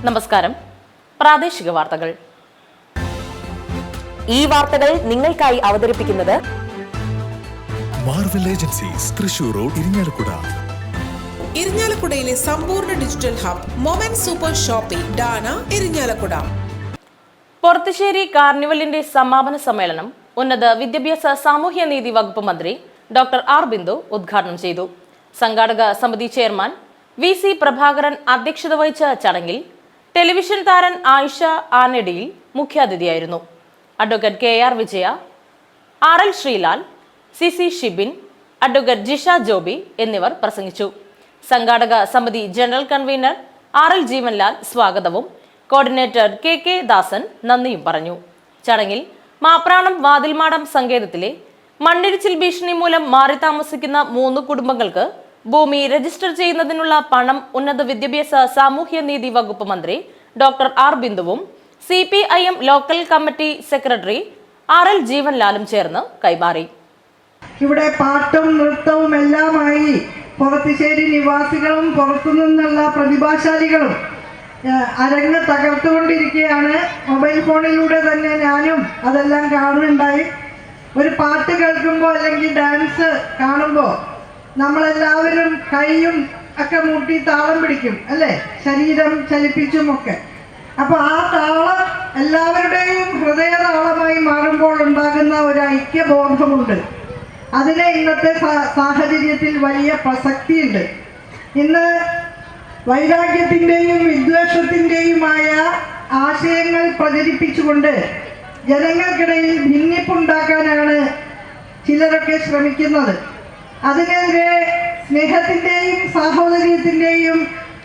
നമസ്കാരം. പ്രാദേശിക വാർത്തകൾ. ഈ വാർത്തകൾ നിങ്ങൾക്കായി അവതരിപ്പിക്കുന്നത് Marvel agencies Thrissur road Irinjalakuda. ഇരിഞ്ഞാലക്കുടയിലെ സമ്പൂർണ്ണ digital hub moment super shopping ഡാന ഇരിഞ്ഞാലക്കുട. പൊറത്തുശ്ശേരി കാർണിവലിന്റെ സമാപന സമ്മേളനം ഉന്നത വിദ്യാഭ്യാസ സാമൂഹ്യനീതി വകുപ്പ് മന്ത്രി ഡോക്ടർ ആർ ബിന്ദു ഉദ്ഘാടനം ചെയ്തു. സംഘാടക സമിതി ചെയർമാൻ VC പ്രഭാകരൻ അധ്യക്ഷത വഹിച്ച ചടങ്ങിൽ ടെലിവിഷൻ താരൻ ആയിഷ ആനഡിയിൽ മുഖ്യാതിഥിയായിരുന്നു. അഡ്വക്കേറ്റ് KR വിജയ, RL Sreelal, CC Shibin, advocate Jisha Joby എന്നിവർ പ്രസംഗിച്ചു. സംഘാടക സമിതി ജനറൽ കൺവീനർ RL ജീവൻലാൽ സ്വാഗതവും കോർഡിനേറ്റർ KK ദാസൻ നന്ദിയും പറഞ്ഞു. ചടങ്ങിൽ മാപ്രാണം വാതിൽമാടം സങ്കേതത്തിലെ മണ്ണിടിച്ചിൽ ഭീഷണി മൂലം മാറി താമസിക്കുന്ന 3 കുടുംബങ്ങൾക്ക് ഭൂമി രജിസ്റ്റർ ചെയ്യുന്നതിനുള്ള പണം ഉന്നത വിദ്യാഭ്യാസ സാമൂഹ്യനീതി വകുപ്പ് മന്ത്രി ഡോക്ടർ ആർ ബിന്ദുവും CPIM local committee secretary RL ജീവൻലാലും ചേർന്ന് കൈമാറി. ഇവിടെ പാട്ടും നൃത്തവും എല്ലാമായി പൊറത്തുശ്ശേരി നിവാസികളും പുറത്തുനിന്നുള്ള പ്രതിഭാശാലികളും അരങ്ങ് തകർത്തുകൊണ്ടിരിക്കുകയാണ്. മൊബൈൽ ഫോണിലൂടെ തന്നെ ഞാനും അതെല്ലാം കാണുന്നുണ്ടായി. ഒരു പാട്ട് കേൾക്കുമ്പോൾ അല്ലെങ്കിൽ ഡാൻസ് കാണുമ്പോൾ നമ്മളെല്ലാവരും കൈയും ഒക്കെ മൂട്ടി താളം പിടിക്കും അല്ലേ, ശരീരം ചലിപ്പിച്ചുമൊക്കെ. അപ്പോൾ ആ താളം എല്ലാവരുടെയും ഹൃദയതാളമായി മാറുമ്പോൾ ഉണ്ടാകുന്ന ഒരു ഐക്യബോധമുണ്ട്. അതിന് ഇന്നത്തെ സാഹചര്യത്തിൽ വലിയ പ്രസക്തിയുണ്ട്. ഇന്ന് വൈരാഗ്യത്തിൻ്റെയും വിദ്വേഷത്തിൻ്റെയുമായ ആശയങ്ങൾ പ്രചരിപ്പിച്ചുകൊണ്ട് ജനങ്ങൾക്കിടയിൽ ഭിന്നിപ്പുണ്ടാക്കാനാണ് ചിലരൊക്കെ ശ്രമിക്കുന്നത്. അതിനെതിരെ സ്നേഹത്തിൻ്റെയും സാഹോദര്യത്തിൻ്റെയും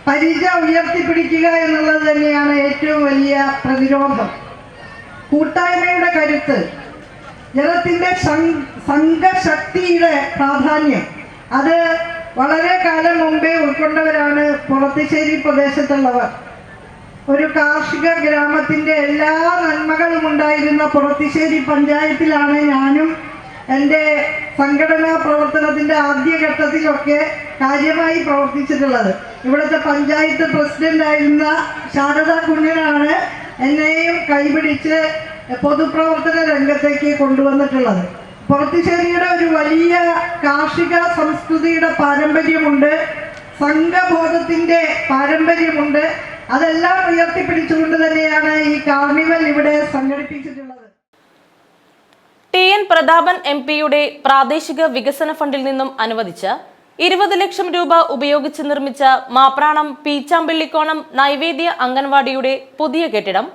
പരിച ഉയർത്തിപ്പിടിക്കുക എന്നുള്ളത് തന്നെയാണ് ഏറ്റവും വലിയ പ്രതിരോധം. കൂട്ടായ്മയുടെ കരുത്ത്, ജനത്തിൻ്റെ സംഘശക്തിയുടെ പ്രാധാന്യം, അത് വളരെ കാലം മുമ്പേ ഉൾക്കൊണ്ടവരാണ് പൊറത്തുശ്ശേരി പ്രദേശത്തുള്ളവർ. ഒരു കാർഷിക ഗ്രാമത്തിൻ്റെ എല്ലാ നന്മകളും ഉണ്ടായിരുന്ന പൊറത്തുശ്ശേരി പഞ്ചായത്തിലാണ് ഞാനും എൻ്റെ സംഘടനാ പ്രവർത്തനത്തിൻ്റെ ആദ്യഘട്ടത്തിലൊക്കെ കാര്യമായി പ്രവർത്തിച്ചിട്ടുള്ളത്. ഇവിടുത്തെ പഞ്ചായത്ത് പ്രസിഡൻ്റായിരുന്ന ശാരദ കുഞ്ഞനാണ് എന്നെയും കൈപിടിച്ച് പൊതുപ്രവർത്തന രംഗത്തേക്ക് കൊണ്ടുവന്നിട്ടുള്ളത്. പൊറത്തുശ്ശേരിയുടെ ഒരു വലിയ കാർഷിക സംസ്കൃതിയുടെ പാരമ്പര്യമുണ്ട്, സംഘബോധത്തിൻ്റെ പാരമ്പര്യമുണ്ട്. അതെല്ലാം ഉയർത്തിപ്പിടിച്ചുകൊണ്ട് തന്നെയാണ് ഈ കാർണിവൽ ഇവിടെ സംഘടിപ്പിച്ചിട്ടുള്ളത്. TN പ്രതാപൻ MP-യുടെ പ്രാദേശിക വികസന ഫണ്ടിൽ നിന്നും അനുവദിച്ച 20 ലക്ഷം രൂപ ഉപയോഗിച്ച് നിർമ്മിച്ച മാപ്രാണം പീച്ചാമ്പള്ളിക്കോണം നൈവേദ്യ അംഗൻവാടിയുടെ പുതിയ കെട്ടിടം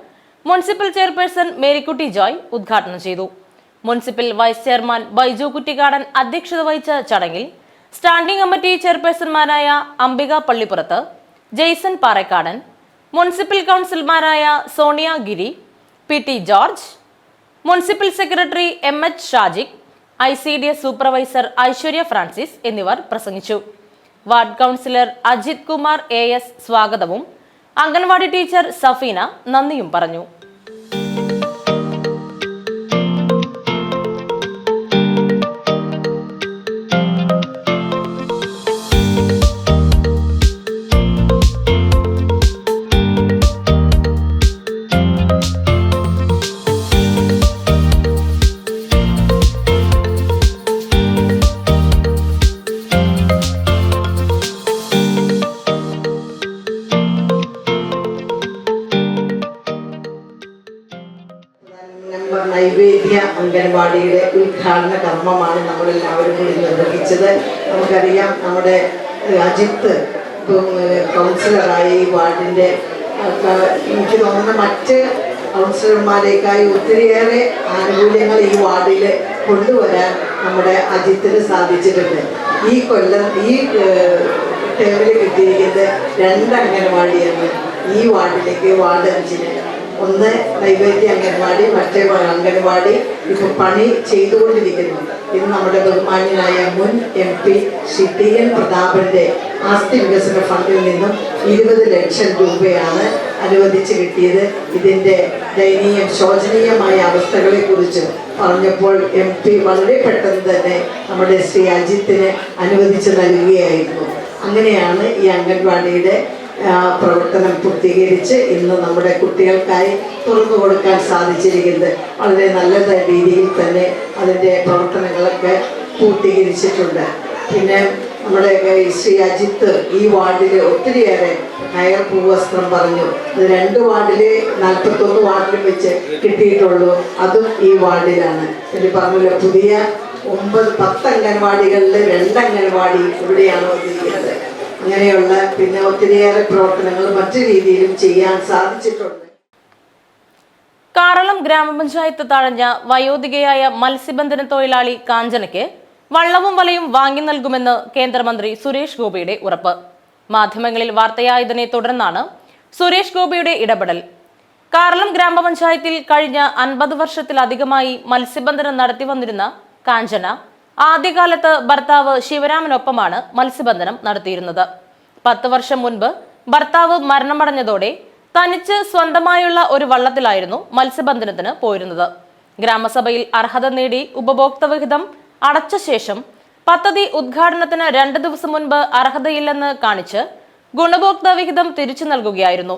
മുനിസിപ്പൽ ചെയർപേഴ്സൺ മേരിക്കുട്ടി ജോയ് ഉദ്ഘാടനം ചെയ്തു. Municipal vice chairman Baiju Kuttikkadan അധ്യക്ഷത വഹിച്ച ചടങ്ങിൽ സ്റ്റാൻഡിംഗ് കമ്മിറ്റി ചെയർപേഴ്സൺമാരായ അംബിക പള്ളിപ്പുറത്ത്, ജെയ്സൺ പാറക്കാടൻ, മുനിസിപ്പൽ കൗൺസിലർമാരായ Sonia Giri, PT George, municipal secretary MH Shajik, ICDS supervisor Aishwarya Francis എന്നിവർ പ്രസംഗിച്ചു. Ward councillor Ajith Kumar AS സ്വാഗതവും അംഗൻവാടി ടീച്ചർ സഫീന നന്ദിയും പറഞ്ഞു. നൈവേദ്യ അംഗൻവാടിയുടെ ഉദ്ഘാടന കർമ്മമാണ് നമ്മളെല്ലാവരും കൂടി നിർവഹിച്ചത്. നമുക്കറിയാം, നമ്മുടെ അജിത്ത് കൗൺസിലറായി ഈ വാർഡിൻ്റെ എനിക്ക് തോന്നുന്ന മറ്റ് കൗൺസിലർമാരേക്കായി ഒത്തിരിയേറെ ആനുകൂല്യങ്ങൾ ഈ വാർഡിൽ കൊണ്ടുവരാൻ നമ്മുടെ അജിത്തിന് സാധിച്ചിട്ടുണ്ട്. ഈ കൊല്ലം ഈ ടേമിൽ കിട്ടിയിരിക്കുന്നത് 2 അംഗൻവാടിയാണ് ഈ വാർഡിലേക്ക്. വാർഡ് 5-ന് ഒന്ന് നൈവേദ്യ അംഗൻവാടി, മറ്റേ അംഗൻവാടി ഇപ്പോൾ പണി ചെയ്തുകൊണ്ടിരിക്കുന്നു. ഇത് നമ്മുടെ ബഹുമാന്യനായ മുൻ MP ശ്രീ TN പ്രതാപൻ്റെ ആസ്തി വികസന ഫണ്ടിൽ നിന്നും 20 ലക്ഷം രൂപയാണ് അനുവദിച്ച് കിട്ടിയത്. ഇതിൻ്റെ ദയനീയം ശോചനീയമായ അവസ്ഥകളെക്കുറിച്ച് പറഞ്ഞപ്പോൾ MP വളരെ പെട്ടെന്ന് തന്നെ നമ്മുടെ ശ്രീ അജിത്തിന് അനുവദിച്ച് നൽകുകയായിരുന്നു. അങ്ങനെയാണ് ഈ അംഗൻവാടിയുടെ പ്രവർത്തനം പൂർത്തീകരിച്ച് ഇന്ന് നമ്മുടെ കുട്ടികൾക്കായി തുറന്നു കൊടുക്കാൻ സാധിച്ചിരിക്കുന്നത് വളരെ നല്ല രീതിയിൽ തന്നെ അതിൻ്റെ പ്രവർത്തനങ്ങളൊക്കെ പൂർത്തീകരിച്ചിട്ടുണ്ട്. പിന്നെ നമ്മുടെ ശ്രീ അജിത്ത് ഈ വാർഡിൽ ഒത്തിരിയേറെ ഹയർ ഭൂവസ്ത്രം പറഞ്ഞു. ഇത് 2 വാർഡിൽ 41 വാർഡിലും വെച്ച് കിട്ടിയിട്ടുള്ളൂ. അതും ഈ വാർഡിലാണ്. പിന്നെ പറഞ്ഞല്ലോ പുതിയ 9-10 അംഗൻവാടികളിൽ 2 അംഗൻവാടി ഇവിടെയാണ് വന്നിരിക്കുന്നത്. അങ്ങനെയുള്ള പിന്നെ ഒത്തിരിയേറെ പ്രവർത്തനങ്ങൾ മറ്റു രീതിയിലും ചെയ്യാൻ സാധിച്ചിട്ടുണ്ട്. കാറളം ഗ്രാമപഞ്ചായത്ത് തഴഞ്ഞ വയോധികയായ മത്സ്യബന്ധന തൊഴിലാളി കാഞ്ചനയ്ക്ക് വള്ളവും വലയും വാങ്ങി നൽകുമെന്ന് കേന്ദ്രമന്ത്രി സുരേഷ് ഗോപിയുടെ ഉറപ്പ്. മാധ്യമങ്ങളിൽ വാർത്തയായതിനെ തുടർന്നാണ് സുരേഷ് ഗോപിയുടെ ഇടപെടൽ. കാറളം ഗ്രാമപഞ്ചായത്തിൽ കഴിഞ്ഞ 50 വർഷത്തിലധികമായി മത്സ്യബന്ധനം നടത്തി വന്നിരുന്ന കാഞ്ചന ആദ്യകാലത്ത് ഭർത്താവ് ശിവരാമനൊപ്പമാണ് മത്സ്യബന്ധനം നടത്തിയിരുന്നത്. 10 വർഷം മുൻപ് ഭർത്താവ് മരണമടഞ്ഞതോടെ തനിച്ച് സ്വന്തമായുള്ള ഒരു വള്ളത്തിലായിരുന്നു മത്സ്യബന്ധനത്തിന് പോയിരുന്നത്. ഗ്രാമസഭയിൽ അർഹത നേടി ഉപഭോക്തൃ വിഹിതം അടച്ച ശേഷം പദ്ധതി ഉദ്ഘാടനത്തിന് 2 ദിവസം മുൻപ് അർഹതയില്ലെന്ന് കാണിച്ച് ഗുണഭോക്തൃ വിഹിതം തിരിച്ചു നൽകുകയായിരുന്നു.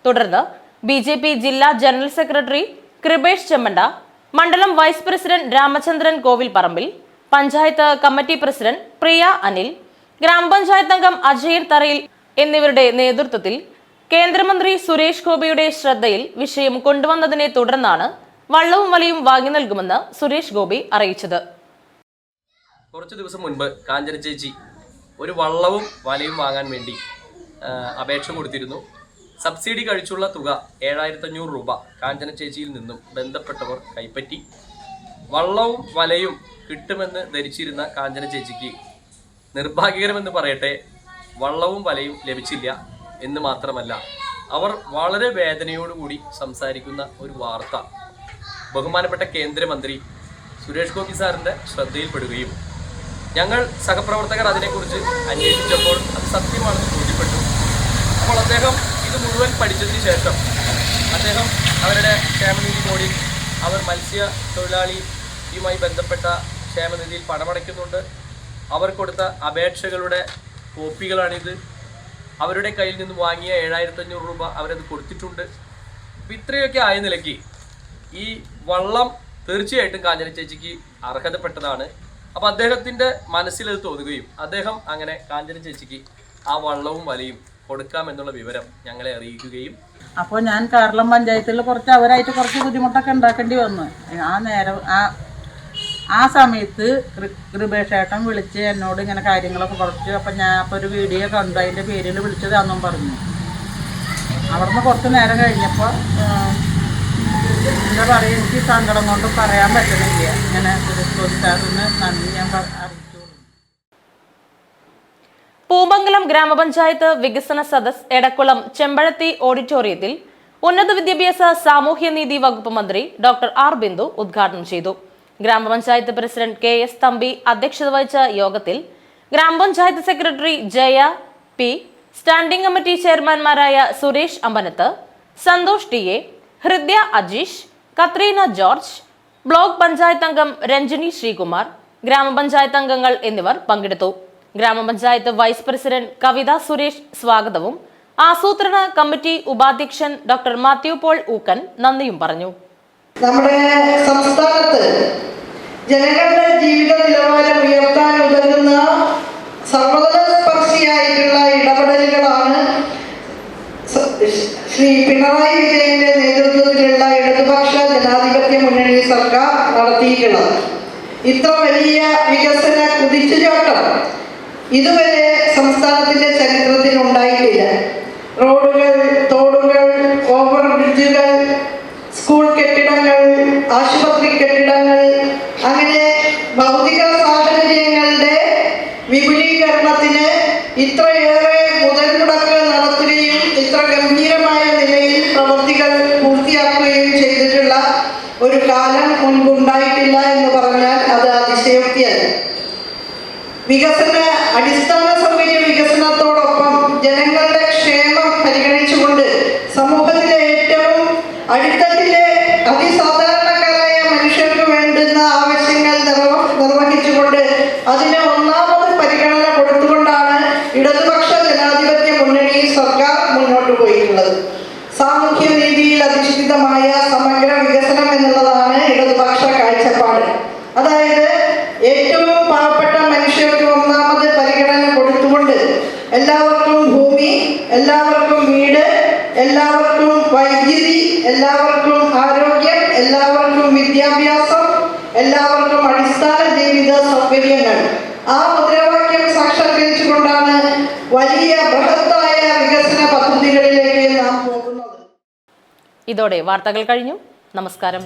തുടർന്ന് BJP ജില്ലാ ജനറൽ സെക്രട്ടറി കൃപേഷ് ചെമ്മണ്ട, മണ്ഡലം vice president Ramachandran Kovilparambil, panchayat committee president Priya Anil, ഗ്രാമപഞ്ചായത്ത് അംഗം അജയൻ തറയിൽ എന്നിവരുടെ നേതൃത്വത്തിൽ കേന്ദ്രമന്ത്രി സുരേഷ് ഗോപിയുടെ ശ്രദ്ധയിൽ വിഷയം കൊണ്ടുവന്നതിനെ തുടർന്നാണ് വള്ളവും വലയും വാങ്ങി നൽകുമെന്ന് സുരേഷ് ഗോപി അറിയിച്ചത്. കുറച്ച് ദിവസം മുൻപ് കാഞ്ചന ചേച്ചി ഒരു വള്ളവും വലയും വാങ്ങാൻ വേണ്ടി അപേക്ഷ കൊടുത്തിരുന്നു. സബ്സിഡി കഴിച്ചുള്ള തുക 7500 രൂപ കാഞ്ചന ചേച്ചിയിൽ നിന്നും ബന്ധപ്പെട്ടവർ കൈപ്പറ്റി. വള്ളവും വലയും കിട്ടുമെന്ന് ധരിച്ചിരുന്ന കാഞ്ചന ചേച്ചിക്ക് നിർഭാഗ്യകരമെന്ന് പറയട്ടെ, വള്ളവും വലയും ലഭിച്ചില്ല എന്ന് മാത്രമല്ല, അവർ വളരെ വേദനയോടുകൂടി സംസാരിക്കുന്ന ഒരു വാർത്ത ബഹുമാനപ്പെട്ട കേന്ദ്രമന്ത്രി സുരേഷ് ഗോപി സാറിൻ്റെ ശ്രദ്ധയിൽപ്പെടുകയും ഞങ്ങൾ സഹപ്രവർത്തകർ അതിനെക്കുറിച്ച് അന്വേഷിച്ചപ്പോൾ അത് സത്യമാണെന്ന് ബോധ്യപ്പെട്ടു. അപ്പോൾ അദ്ദേഹം ഇത് മുഴുവൻ പഠിച്ചതിന് ശേഷം അദ്ദേഹം അവരുടെ ക്ഷേമനിധി ബോർഡിൽ അവർ മത്സ്യ തൊഴിലാളിയുമായി ബന്ധപ്പെട്ട ക്ഷേമനിധിയിൽ പണമടയ്ക്കുന്നുണ്ട്. അവർ കൊടുത്ത അപേക്ഷകളുടെ കോപ്പികളാണിത്. അവരുടെ കയ്യിൽ നിന്ന് വാങ്ങിയ 7500 രൂപ അവരത് കൊടുത്തിട്ടുണ്ട്. അപ്പം ഇത്രയൊക്കെ ആയ നിലയ്ക്ക് ഈ വള്ളം തീർച്ചയായിട്ടും കാഞ്ചന ചേച്ചിക്ക് അർഹതപ്പെട്ടതാണ്. അപ്പോൾ അദ്ദേഹത്തിൻ്റെ മനസ്സിലത് തോന്നുകയും അദ്ദേഹം അങ്ങനെ കാഞ്ചന ചേച്ചിക്ക് ആ വള്ളവും വലയും കൊടുക്കാമെന്നുള്ള വിവരം ഞങ്ങളെ അറിയിക്കുകയും അപ്പോൾ ഞാൻ കാറളം പഞ്ചായത്തിൽ അവരായിട്ട് കുറച്ച് ബുദ്ധിമുട്ടൊക്കെ ഉണ്ടാക്കേണ്ടി വന്നു. ആ സമയത്ത് കൃപേഷേട്ടൻ വിളിച്ച് എന്നോട് ഇങ്ങനെ കാര്യങ്ങളൊക്കെ പറഞ്ഞു. അപ്പം ഞാൻ അപ്പോൾ ഒരു വീഡിയോ കണ്ടു, അതിൻ്റെ പേരിൽ വിളിച്ചതാണെന്നും പറഞ്ഞു. അവിടുന്ന് കുറച്ച് നേരം കഴിഞ്ഞപ്പോൾ എന്താ പറയുക, എനിക്ക് സങ്കടം കൊണ്ട് പറയാൻ പറ്റുന്നില്ല. ഇങ്ങനെ സാറിന് നന്ദി ഞാൻ അറിയിച്ചു. പൂമംഗലം ഗ്രാമപഞ്ചായത്ത് വികസന സദസ് എടക്കുളം ചെമ്പഴത്തി ഓഡിറ്റോറിയത്തിൽ ഉന്നത വിദ്യാഭ്യാസ സാമൂഹ്യനീതി വകുപ്പ് മന്ത്രി ഡോക്ടർ ആർ ബിന്ദു ഉദ്ഘാടനം ചെയ്തു. ഗ്രാമപഞ്ചായത്ത് പ്രസിഡന്റ് KS തമ്പി അധ്യക്ഷത വഹിച്ച യോഗത്തിൽ ഗ്രാമപഞ്ചായത്ത് secretary Jaya P, standing committee ചെയർമാൻമാരായ സുരേഷ് അമ്പനത്ത്, സന്തോഷ് TA, ഹൃദ്യ അജീഷ്, കത്രീന ജോർജ്, ബ്ലോക്ക് പഞ്ചായത്ത് അംഗം രഞ്ജിനി ശ്രീകുമാർ, ഗ്രാമപഞ്ചായത്ത് അംഗങ്ങൾ എന്നിവർ പങ്കെടുത്തു. ഗ്രാമപഞ്ചായത്ത് വൈസ് പ്രസിഡന്റ് കവിത സുരേഷ് സ്വാഗതവും ആസൂത്രണ കമ്മിറ്റി ഉപാധ്യക്ഷൻ ഡോക്ടർ മാത്യു പോൾ ഊക്കൻ നന്ദിയും പറഞ്ഞു. നമ്മുടെ സംസ്ഥാനത്ത് ജനങ്ങളുടെ ജീവിത നിലവാരം ഉയർത്താൻ ഉതകുന്ന സർവതലസ്പർശിയായിട്ടുള്ള ഇടപെടലുകളാണ് ശ്രീ പിണറായി വിജയന്റെ നേതൃത്വത്തിലുള്ള ഇടതുപക്ഷ ജനാധിപത്യ മുന്നണി സർക്കാർ നടത്തിയിട്ടുള്ളത്. ഇത്ര വലിയ വികസന കുതിച്ചുചാട്ടം ഇതുവരെ സംസ്ഥാനത്തിന്റെ ചരിത്രത്തിൽ ഉണ്ടായിട്ടില്ല. റോഡുകൾ, തോടുകൾ, ഓവർ ബ്രിഡ്ജുകൾ, സ്കൂൾ കെട്ടിടങ്ങൾ, ആശുപത്രി കെട്ടിടങ്ങൾ, അങ്ങനെ ഭൗതിക സാഹചര്യങ്ങളുടെ വിപുലീകരണത്തിന് ഇത്രയേറെ മുതൽ മുടക്ക് നടത്തുകയും ഇത്ര ഗംഭീരമായ നിലയിൽ പ്രവൃത്തികൾ പൂർത്തിയാക്കുകയും ചെയ്തിട്ടുള്ള ഒരു കാലം മുൻപുണ്ടായിട്ടില്ല എന്ന് പറഞ്ഞാൽ അത് അതിശയോക്തിയല്ല. അടിസ്ഥാന സൗകര്യ വികസനത്തോടൊപ്പം ജനങ്ങളുടെ ക്ഷേമം പരിഗണിച്ചുകൊണ്ട് സമൂഹത്തിലെ ഏറ്റവും അടിത്തട്ടിലെ അതിസാധാരണക്കാരായ മനുഷ്യർക്ക് വേണ്ടുന്ന ആവശ്യങ്ങൾ നിർവഹിച്ചുകൊണ്ട് അതിന് ഒന്നാമത് പരിഗണന കൊടുത്തുകൊണ്ടാണ് ഇടതുപക്ഷ ജനാധിപത്യ മുന്നണി സർക്കാർ സാമൂഹ്യ നീതിയിൽ അധിഷ്ഠിതമായ സമഗ്ര വികസനം എന്നുള്ളതാണ് ഇടതുപക്ഷ കാഴ്ചപ്പാട്. അതായത് ഏറ്റവും പാവപ്പെട്ട മനുഷ്യർക്ക് ഒന്നാമത് പരിഗണന കൊടുത്തുകൊണ്ട് എല്ലാവർക്കും ഭൂമി, എല്ലാവർക്കും വീട്, എല്ലാവർക്കും വൈദ്യുതി, എല്ലാവർക്കും ആരോഗ്യം, എല്ലാവർക്കും വിദ്യാഭ്യാസം, എല്ലാവർക്കും അടിസ്ഥാന ജീവിത സൗകര്യങ്ങൾ, ആ മുദ്രാവാക്യം സാക്ഷാത്കരിച്ചുകൊണ്ടാണ് വലിയ ബൃഹത്തായ വികസന പദ്ധതികളിലേക്ക് നാം പോകുന്നത്. ഇതോടെ വാർത്തകൾ കഴിഞ്ഞു. നമസ്കാരം.